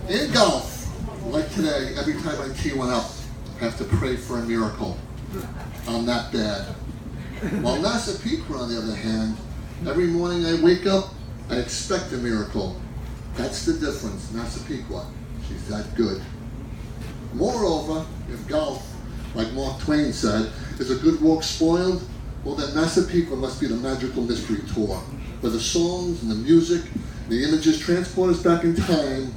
In golf, like today, every time I tee one up, I have to pray for a miracle. I'm that bad. While Massapequa, on the other hand, every morning I wake up, I expect a miracle. That's the difference. Massapequa, she's that good. Moreover, if golf, like Mark Twain said, is a good walk spoiled, well then Massapequa must be the magical mystery tour, where the songs and the music, the images transport us back in time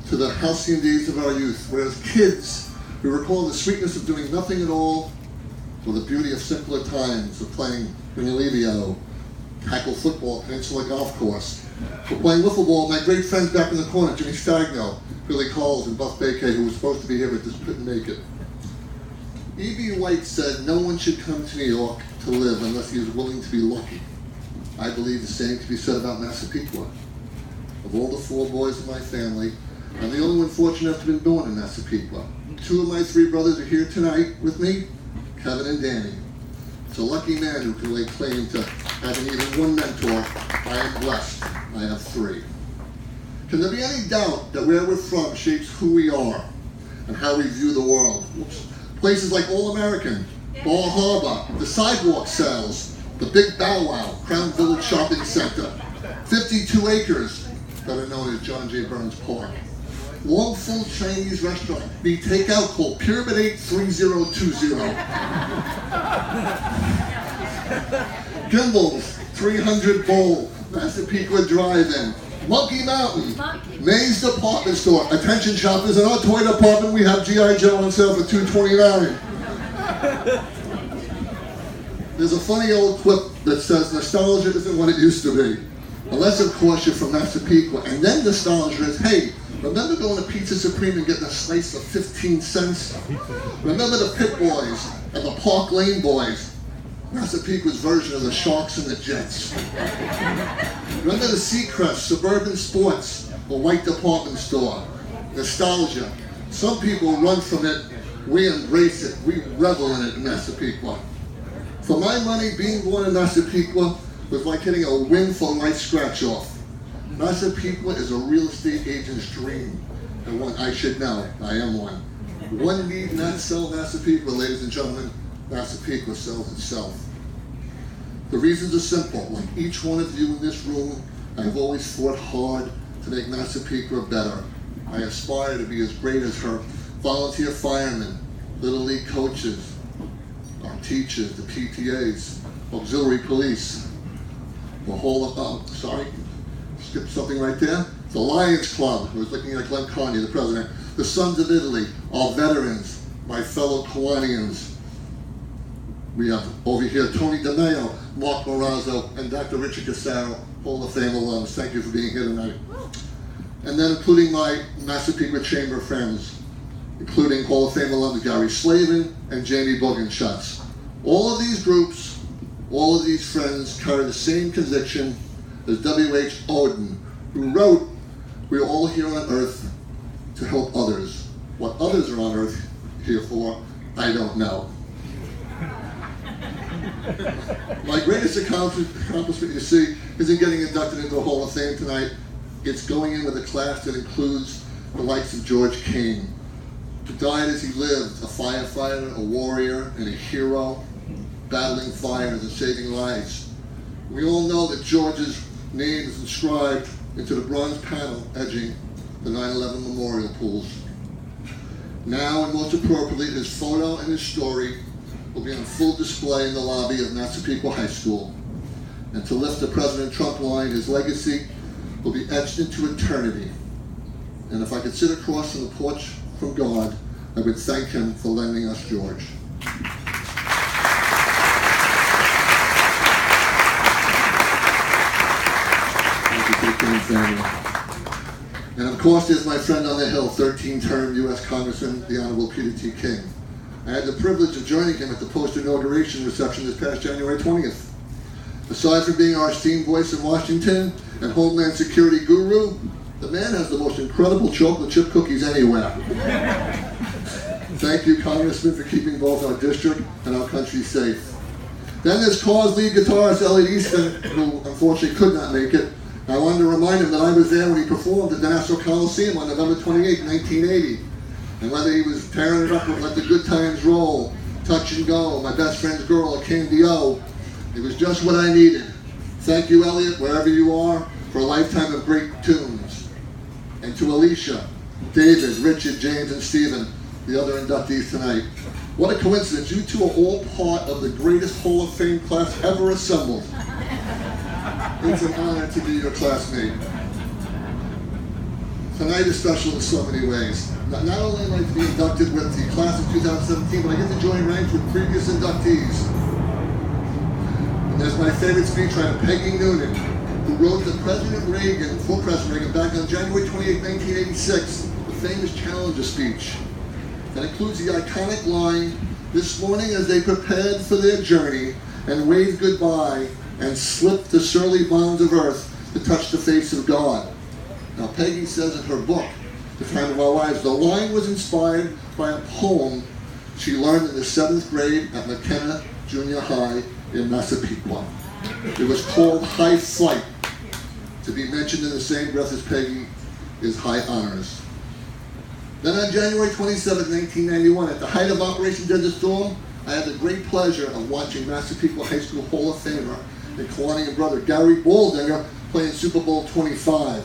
to the halcyon days of our youth, whereas kids, we recall the sweetness of doing nothing at all, or the beauty of simpler times, of playing Ringolevio, tackle football, Peninsula Golf Course, for playing wiffle ball with my great friends back in the corner, Jimmy Stagno, Billy Coles, and Buff Bakay, who was supposed to be here but just couldn't make it. E.B. White said no one should come to New York to live unless he is willing to be lucky. I believe the same can be said about Massapequa. Of all the four boys in my family, I'm the only one fortunate enough to have been born in Massapequa. Two of my three brothers are here tonight with me, Kevin and Danny. It's a lucky man who can lay claim to having even one mentor. I am blessed. I have three. Can there be any doubt that where we're from shapes who we are and how we view the world? Oops. Places like All American, Ball Harbor, the sidewalk sales, the Big Bow Wow, Crown Village Shopping Center, 52 acres, better known as John J. Burns Park. Long full Chinese restaurant, the takeout called Pyramid 83020. Gimbals, 300 Bowl, Massapequa Drive-In, Monkey Mountain, Maze Department Store. Attention shoppers, in our toy department we have G.I. Joe on sale for $229. There's a funny old quip that says nostalgia isn't what it used to be. Unless, of course, you're from Massapequa. And then nostalgia is, hey, remember going to Pizza Supreme and getting a slice for 15 cents? Remember the Pit Boys and the Park Lane Boys? Massapequa's version of the Sharks and the Jets. Remember the Seacrest, Suburban Sports, the White Department Store? Nostalgia. Some people run from it. We embrace it. We revel in it in Massapequa. For my money, being born in Massapequa was like hitting a win-for-life scratch-off. Massapequa is a real estate agent's dream, and one I should know. I am one. One need not sell Massapequa, ladies and gentlemen. Massapequa sells itself. The reasons are simple. Like each one of you in this room, I've always fought hard to make Massapequa better. I aspire to be as great as her volunteer firemen, Little League coaches, our teachers, the PTAs, auxiliary police, the whole of, skipped something right there. The Lions Club, who was looking at Glenn Carney, the president, the Sons of Italy, our veterans, my fellow Kiwanians. We have over here Tony DeMeo, Mark Morazzo, and Dr. Richard Casaro, Hall of Fame alums. Thank you for being here tonight. And then including my Massapequa Chamber friends, including Hall of Fame alums Gary Slavin and Jamie Bogenschutz. All of these groups, all of these friends carry the same conviction as W.H. Auden, who wrote, "We're all here on earth to help others. What others are on earth here for, I don't know." My greatest accomplishment, you see, isn't getting inducted into the Hall of Fame tonight. It's going in with a class that includes the likes of George King, who died as he lived, a firefighter, a warrior, and a hero, battling fires and saving lives. We all know that George's name is inscribed into the bronze panel edging the 9/11 memorial pools. Now, and most appropriately, his photo and his story will be on full display in the lobby of Massapequa High School. And to lift the President Trump line, his legacy will be etched into eternity. And if I could sit across from the porch from God, I would thank him for lending us George. Family. And of course, there's my friend on the Hill, 13-term U.S. Congressman, the Honorable Peter T. King. I had the privilege of joining him at the post-inauguration reception this past January 20th. Aside from being our esteemed voice in Washington and Homeland Security guru, the man has the most incredible chocolate chip cookies anywhere. Thank you, Congressman, for keeping both our district and our country safe. Then there's Cars lead guitarist Elliot Easton, who unfortunately could not make it, I wanted to remind him that I was there when he performed at the National Coliseum on November 28, 1980. And whether he was tearing it up with Let the Good Times Roll, Touch and Go, My Best Friend's Girl, or Candy O, it was just what I needed. Thank you, Elliot, wherever you are, for a lifetime of great tunes. And to Alicia, David, Richard, James, and Stephen, the other inductees tonight. What a coincidence. You two are all part of the greatest Hall of Fame class ever assembled. It's an honor to be your classmate. Tonight is special in so many ways. Not only am I to be inducted with the class of 2017, but I get to join ranks with previous inductees. And there's my favorite speechwriter, Peggy Noonan, who wrote to President Reagan, for President Reagan, back on January 28, 1986, the famous Challenger speech. That includes the iconic line, "This morning as they prepared for their journey and waved goodbye and slipped the surly bonds of earth to touch the face of God." Now Peggy says in her book, The Time of Our Lives, the line was inspired by a poem she learned in the 7th grade at McKenna Junior High in Massapequa. It was called High Flight. To be mentioned in the same breath as Peggy is High Honors. Then on January 27, 1991, at the height of Operation Desert Storm, I had the great pleasure of watching Massapequa High School Hall of Famer and Kalani brother Gary Baldinger playing Super Bowl 25.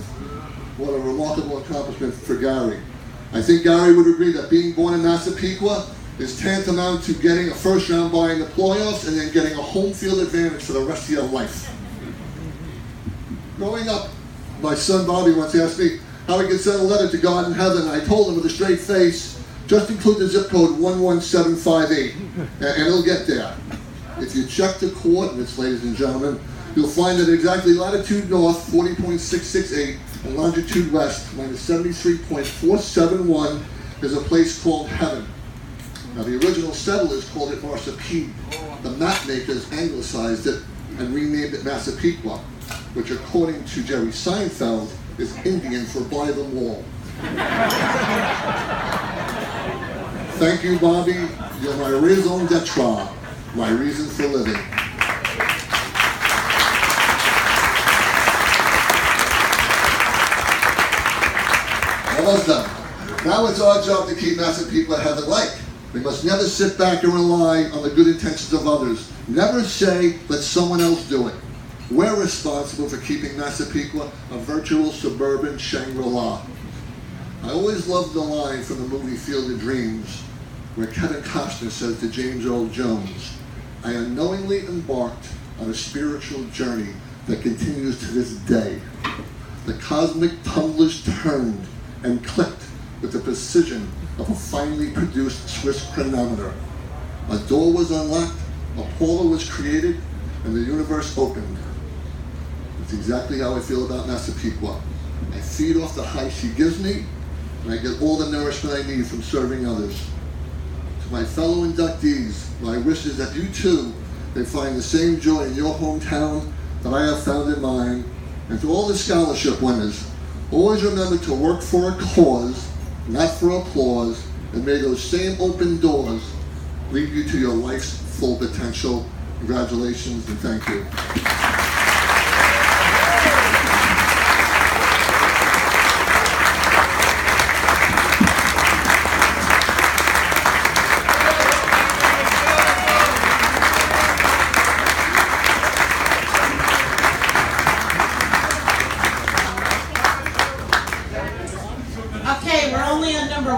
What a remarkable accomplishment for Gary. I think Gary would agree that being born in Massapequa is tantamount to getting a first round bye in the playoffs and then getting a home field advantage for the rest of your life. Growing up, my son Bobby once asked me how he could send a letter to God in heaven. I told him with a straight face, just include the zip code 11758 and it'll get there. If you check the coordinates, ladies and gentlemen, you'll find that exactly latitude north 40.668 and longitude west minus 73.471 is a place called heaven. Now the original settlers called it Massapequa. The map makers anglicized it and renamed it Massapequa, which according to Jerry Seinfeld is Indian for by the wall. Thank you, Bobby. You're my raison d'etre, my reason for living. Almost done. Now it's our job to keep Massapequa heaven-like. We must never sit back and rely on the good intentions of others. Never say, let someone else do it. We're responsible for keeping Massapequa a virtual suburban Shangri-La. I always loved the line from the movie Field of Dreams, where Kevin Costner says to James Earl Jones, I unknowingly embarked on a spiritual journey that continues to this day. The cosmic tumblers turned and clicked with the precision of a finely produced Swiss chronometer. A door was unlocked, a portal was created, and the universe opened. That's exactly how I feel about Massapequa. I feed off the high she gives me, and I get all the nourishment I need from serving others. To my fellow inductees, my wish is that you too may find the same joy in your hometown that I have found in mine. And to all the scholarship winners, always remember to work for a cause, not for applause, and may those same open doors lead you to your life's full potential. Congratulations and thank you. Okay, we're only on number